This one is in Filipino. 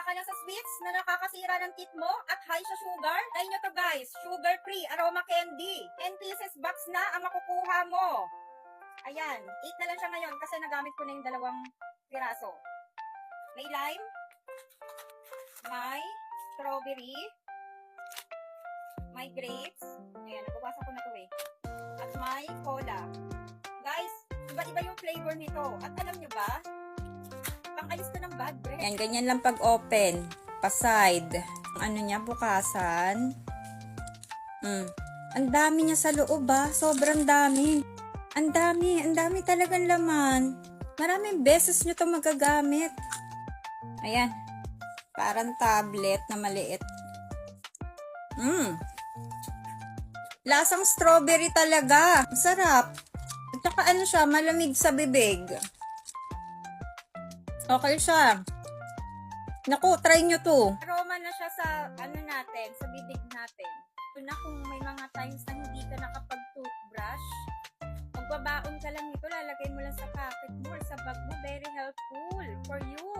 ka na sa sweets na nakakasira ng teeth mo at high sa sugar? Try nyo to guys, sugar-free aroma candy. 10 pieces box na ang makukuha mo. Ayan, 8 na lang siya ngayon kasi nagamit ko na yung 2 piraso. May lime, may strawberry, may grapes. Ayan, nababasa ko na to eh. At may cola. Guys, iba-iba yung flavor nito. At alam nyo ba, pang-alis ko ng bad breath. Yan, ganyan lang pag open. Pa-side. Ano niya, bukasan. Ang dami niya sa loob ba? Sobrang dami. Ang dami talagang laman. Maraming beses nyo ito magagamit. Ayan. Parang tablet na maliit. Lasang strawberry talaga. Masarap. At saka ano siya, malamig sa bibig. Okay siya. Naku, try nyo to. Aroma na siya sa ano natin, sa bibig natin. Ito na kung may mga times na hindi ka nakapag-toothbrush, magbabaon ka lang ito, lalagay mo lang sa pocket mo or sa bag mo. Very helpful for you.